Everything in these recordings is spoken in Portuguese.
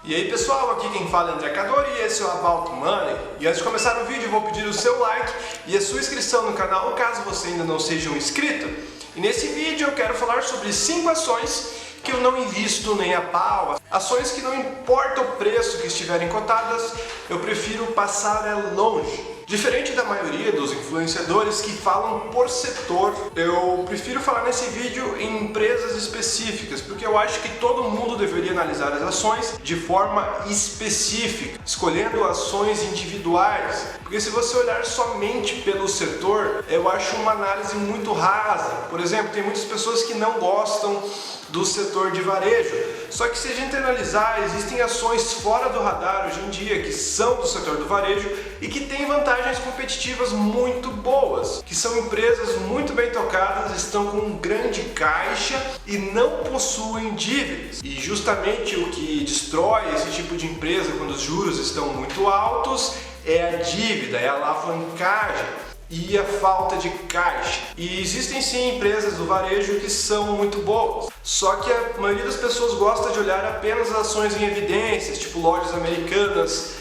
E aí pessoal, aqui quem fala é André Cadori e esse é o About Money. E antes de começar o vídeo eu vou pedir o seu like e a sua inscrição no canal, caso você ainda não seja um inscrito. E nesse vídeo eu quero falar sobre 5 ações que eu não invisto nem a pau. Ações que não importa o preço que estiverem cotadas, eu prefiro passar longe. Diferente da maioria dos influenciadores que falam por setor, eu prefiro falar nesse vídeo em empresas específicas, porque eu acho que todo mundo deveria analisar as ações de forma específica, escolhendo ações individuais, porque se você olhar somente pelo setor, eu acho uma análise muito rasa. Por exemplo, tem muitas pessoas que não gostam do setor de varejo, só que se a gente analisar, existem ações fora do radar hoje em dia que são do setor do varejo e que têm vantagens competitivas muito boas, que são empresas muito bem tocadas, estão com um grande caixa e não possuem dívidas. E justamente o que destrói esse tipo de empresa quando os juros estão muito altos é a dívida, é a alavancagem e a falta de caixa. E existem sim empresas do varejo que são muito boas, só que a maioria das pessoas gosta de olhar apenas as ações em evidências, tipo lojas americanas,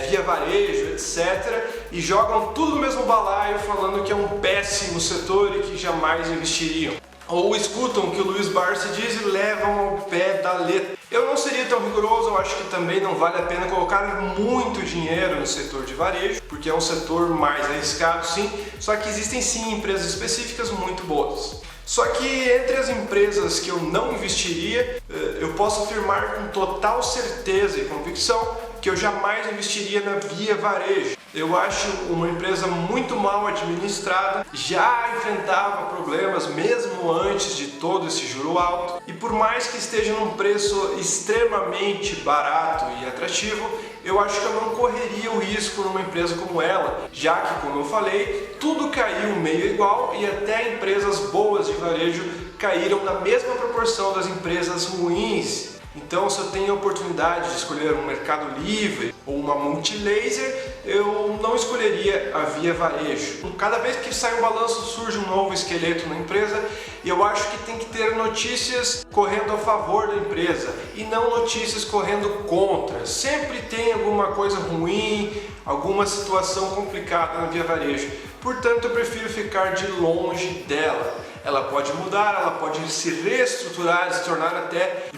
Via Varejo, etc. e jogam tudo no mesmo balaio falando que é um péssimo setor e que jamais investiriam. Ou escutam o que o Luiz Barsi diz e levam ao pé da letra. Eu não seria tão rigoroso, eu acho que também não vale a pena colocar muito dinheiro no setor de varejo, porque é um setor mais arriscado sim, só que existem sim empresas específicas muito boas. Só que entre as empresas que eu não investiria, eu posso afirmar com total certeza e convicção que eu jamais investiria na Via Varejo. Eu acho uma empresa muito mal administrada, já enfrentava problemas mesmo antes de todo esse juro alto, e por mais que esteja num preço extremamente barato e atrativo, eu acho que eu não correria o risco numa empresa como ela, já que, como eu falei, tudo caiu meio igual e até empresas boas de varejo caíram na mesma proporção das empresas ruins. Então, se eu tenho a oportunidade de escolher um Mercado Livre ou uma Multilaser, eu não escolheria a Via Varejo. Cada vez que sai um balanço surge um novo esqueleto na empresa e eu acho que tem que ter notícias correndo a favor da empresa e não notícias correndo contra. Sempre tem alguma coisa ruim, alguma situação complicada na Via Varejo. Portanto, eu prefiro ficar de longe dela. Ela pode mudar, ela pode se reestruturar,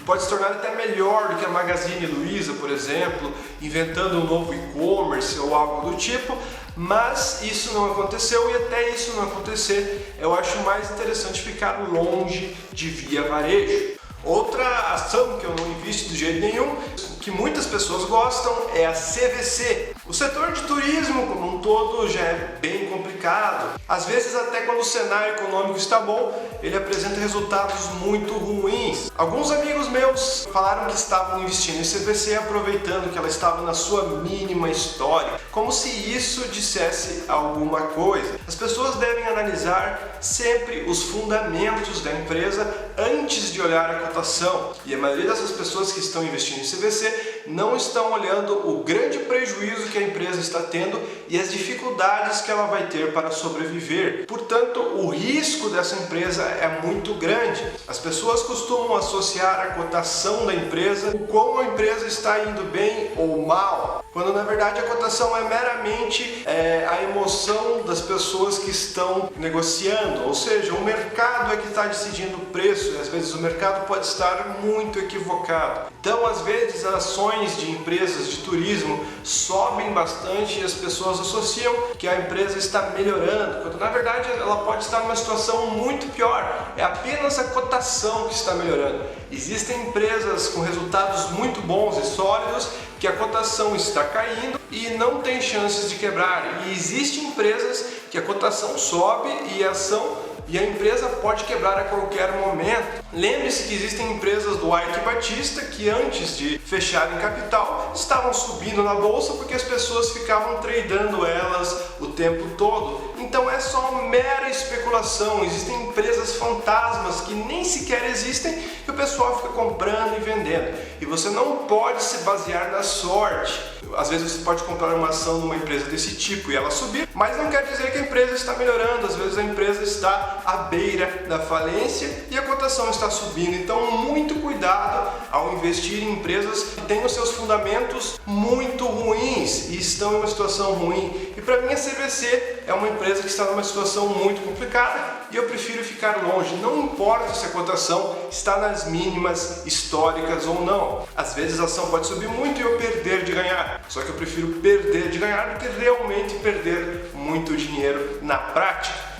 pode se tornar até melhor do que a Magazine Luiza, por exemplo, inventando um novo e-commerce ou algo do tipo, mas isso não aconteceu e até isso não acontecer, eu acho mais interessante ficar longe de Via Varejo. Outra ação que eu não invisto de jeito nenhum, que muitas pessoas gostam, é a CVC. O setor de turismo como um todo já é bem complicado. Às vezes até quando o cenário econômico está bom, ele apresenta resultados muito ruins. Alguns amigos meus falaram que estavam investindo em CVC aproveitando que ela estava na sua mínima história, como se isso dissesse alguma coisa. As pessoas devem analisar sempre os fundamentos da empresa antes de olhar a cotação. E a maioria dessas pessoas que estão investindo em CVC não estão olhando o grande prejuízo que a empresa está tendo e as dificuldades que ela vai ter para sobreviver. Portanto, o risco dessa empresa é muito grande. As pessoas costumam associar a cotação da empresa com como a empresa está indo bem ou mal, quando na verdade a cotação é meramente a emoção das pessoas que estão negociando, ou seja, o mercado é que está decidindo o preço e às vezes o mercado pode estar muito equivocado. Então, às vezes, as ações de empresas de turismo sobem bastante e as pessoas associam que a empresa está melhorando, quando na verdade ela pode estar numa situação muito pior. É apenas a cotação que está melhorando. Existem empresas com resultados muito bons e sólidos que a cotação está caindo e não tem chances de quebrar. E existem empresas que a cotação sobe e a empresa pode quebrar a qualquer momento. Lembre-se que existem empresas do Ike Batista que antes de fecharem capital estavam subindo na bolsa porque as pessoas ficavam tradando elas o tempo todo. Então é só uma mera especulação. Existem empresas fantasmas que nem sequer existem que o pessoal fica comprando e vendendo. E você não pode se basear na sorte. Às vezes você pode comprar uma ação numa empresa desse tipo e ela subir, mas não quer dizer que a empresa está melhorando. Às vezes a empresa está à beira da falência e a cotação está subindo. Então muito cuidado ao investir em empresas têm os seus fundamentos muito ruins e estão em uma situação ruim. E para mim a CVC é uma empresa que está numa situação muito complicada e eu prefiro ficar longe. Não importa se a cotação está nas mínimas históricas ou não. Às vezes a ação pode subir muito e eu perder de ganhar. Só que eu prefiro perder de ganhar do que realmente perder muito dinheiro na prática.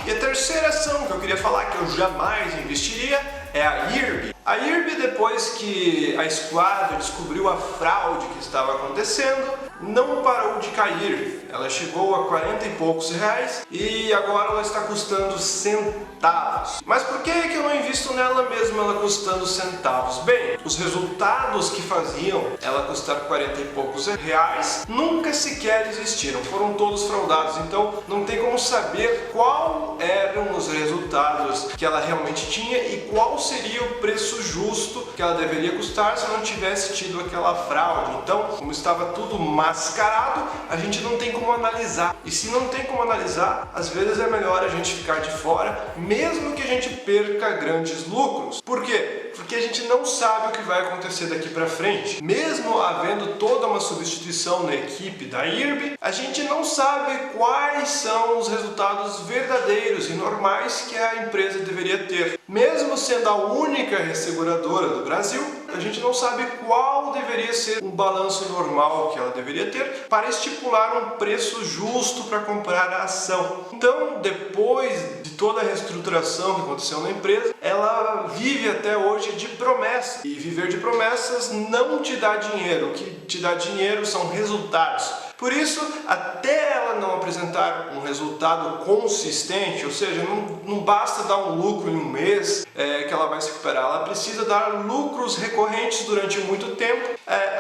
E a terceira ação que eu queria falar que eu jamais investiria é a IRB. A IRB, depois que a Esquadra descobriu a fraude que estava acontecendo, não parou de cair. Ela chegou a 40 e poucos reais e agora ela está custando centavos. Mas por que eu não invisto nela mesmo ela custando centavos? Bem, os resultados que faziam ela custar 40 e poucos reais nunca sequer existiram, foram todos fraudados. Então não tem como saber qual eram os resultados que ela realmente tinha e qual seria o preço justo que ela deveria custar se não tivesse tido aquela fraude. Então, como estava tudo mascarado, a gente não tem como analisar. E se não tem como analisar, às vezes é melhor a gente ficar de fora, mesmo que a gente perca grandes lucros. Por quê? Porque a gente não sabe o que vai acontecer daqui para frente. Mesmo havendo toda uma substituição na equipe da IRB, a gente não sabe quais são os resultados verdadeiros e normais que a empresa deveria ter. Mesmo sendo a única resseguradora do Brasil, a gente não sabe qual deveria ser um balanço normal que ela deveria ter para estipular um preço justo para comprar a ação. Então, depois de toda a reestruturação que aconteceu na empresa, ela vive até hoje de promessas. E viver de promessas não te dá dinheiro. O que te dá dinheiro são resultados. Por isso, até ela não apresentar um resultado consistente, ou seja, não basta dar um lucro em um mês que ela vai se recuperar, ela precisa dar lucros recorrentes durante muito tempo.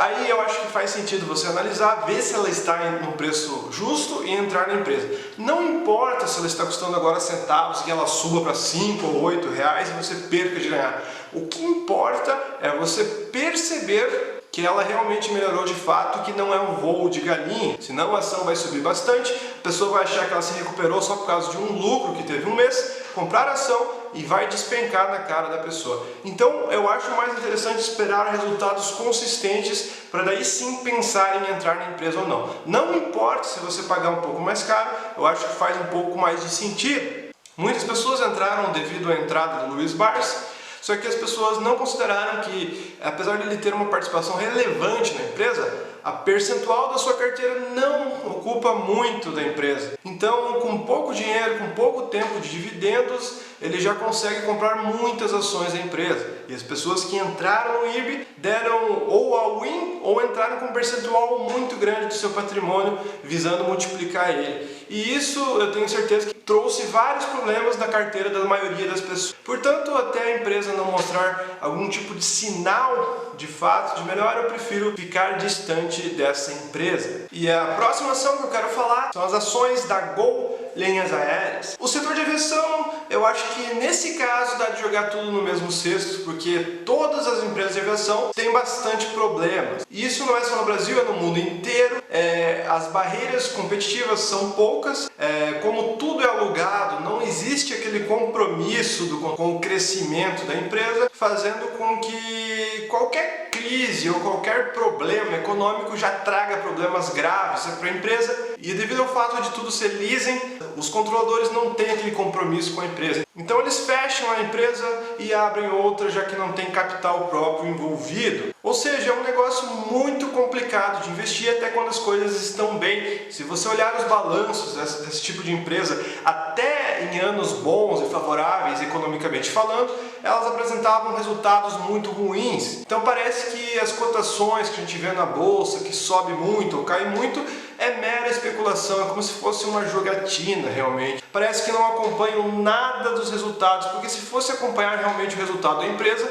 Aí eu acho que faz sentido você analisar, ver se ela está em um preço justo e entrar na empresa. Não importa se ela está custando agora centavos, que ela suba para 5 ou 8 reais e você perca de ganhar. O que importa é você perceber que ela realmente melhorou de fato, que não é um voo de galinha, senão a ação vai subir bastante, a pessoa vai achar que ela se recuperou só por causa de um lucro que teve um mês, comprar a ação e vai despencar na cara da pessoa. Então eu acho mais interessante esperar resultados consistentes para daí sim pensar em entrar na empresa ou não. Não importa se você pagar um pouco mais caro, eu acho que faz um pouco mais de sentido. Muitas pessoas entraram devido à entrada do Luiz Barsi, só que as pessoas não consideraram que, apesar de ele ter uma participação relevante na empresa, a percentual da sua carteira não ocupa muito da empresa. Então, com pouco dinheiro, com pouco tempo de dividendos, ele já consegue comprar muitas ações da empresa. E as pessoas que entraram no IRB deram ou all-in ou entraram com um percentual muito grande do seu patrimônio, visando multiplicar ele. E isso eu tenho certeza que trouxe vários problemas na carteira da maioria das pessoas. Portanto, até a empresa não mostrar algum tipo de sinal de fato de melhor, eu prefiro ficar distante dessa empresa. E a próxima ação que eu quero falar são as ações da Gol Linhas Aéreas. O setor de aviação, eu acho que nesse caso dá de jogar tudo no mesmo cesto, porque todas as empresas de aviação têm bastante problemas. E isso não é só no Brasil, é no mundo inteiro. As barreiras competitivas são poucas, como tudo é alugado, não existe aquele compromisso com o crescimento da empresa, fazendo com que qualquer crise ou qualquer problema econômico já traga problemas graves para a empresa. E devido ao fato de tudo ser leasing, os controladores não têm aquele compromisso com a empresa. Então eles fecham a empresa e abrem outra, já que não tem capital próprio envolvido. Ou seja, é um negócio muito complicado de investir até quando as coisas estão bem. Se você olhar os balanços desse tipo de empresa, até em anos bons e favoráveis economicamente falando, elas apresentavam resultados muito ruins. Então parece que as cotações que a gente vê na bolsa, que sobe muito ou cai muito, é mera especulação, é como se fosse uma jogatina realmente. Parece que não acompanham nada dos resultados, porque se fosse acompanhar realmente o resultado da empresa,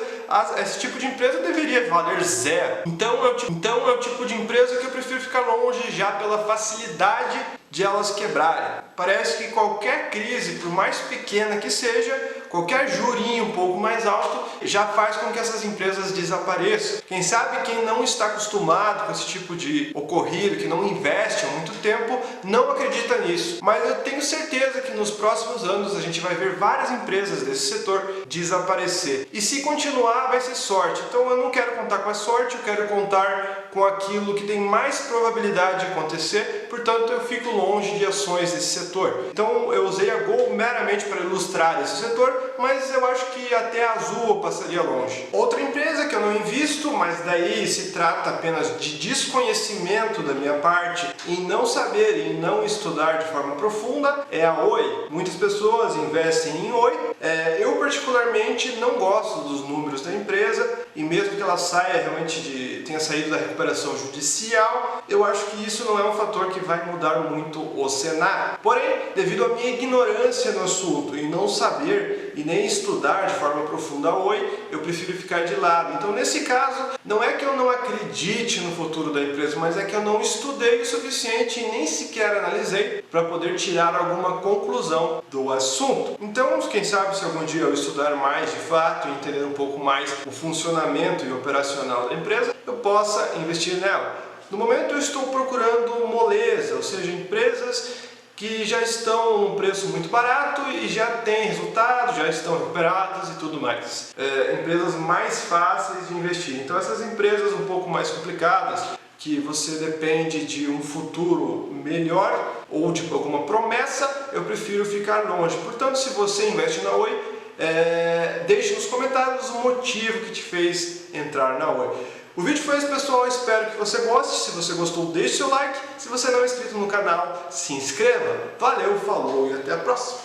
esse tipo de empresa deveria valer zero. Então é o tipo de empresa que eu prefiro ficar longe já pela facilidade de elas quebrarem. Parece que qualquer crise, por mais pequena que seja, qualquer jurinho um pouco mais alto já faz com que essas empresas desapareçam. Quem sabe quem não está acostumado com esse tipo de ocorrido, que não investe há muito tempo, não acredita nisso. Mas eu tenho certeza que nos próximos anos a gente vai ver várias empresas desse setor desaparecer. E se continuar, vai ser sorte. Então eu não quero contar com a sorte, eu quero contar com aquilo que tem mais probabilidade de acontecer, portanto eu fico longe de ações desse setor. Então eu usei a Gol meramente para ilustrar esse setor, mas eu acho que até a Azul eu passaria longe. Outra empresa que eu não invisto, mas daí se trata apenas de desconhecimento da minha parte em não saber e não estudar de forma profunda, é a Oi. Muitas pessoas investem em Oi. Eu particularmente não gosto dos números da empresa e mesmo que ela tenha saído da recuperação judicial, eu acho que isso não é um fator que vai mudar muito o cenário. Porém, devido à minha ignorância no assunto e não saber e nem estudar de forma profunda a Oi, eu prefiro ficar de lado. Então, nesse caso, não é que eu não acredite no futuro da empresa, mas é que eu não estudei o suficiente e nem sequer analisei para poder tirar alguma conclusão do assunto. Então, quem sabe se algum dia eu estudar mais de fato e entender um pouco mais o funcionamento e operacional da empresa, eu possa investir nela. No momento eu estou procurando moleza, ou seja, empresas que já estão num preço muito barato e já têm resultado, já estão recuperadas e tudo mais. Empresas mais fáceis de investir. Então essas empresas um pouco mais complicadas, que você depende de um futuro melhor ou de alguma promessa, eu prefiro ficar longe. Portanto, se você investe na Oi, deixe nos comentários o motivo que te fez entrar na Oi. O vídeo foi esse, pessoal, eu espero que você goste. Se você gostou, deixe seu like. Se você não é inscrito no canal, se inscreva. Valeu, falou e até a próxima!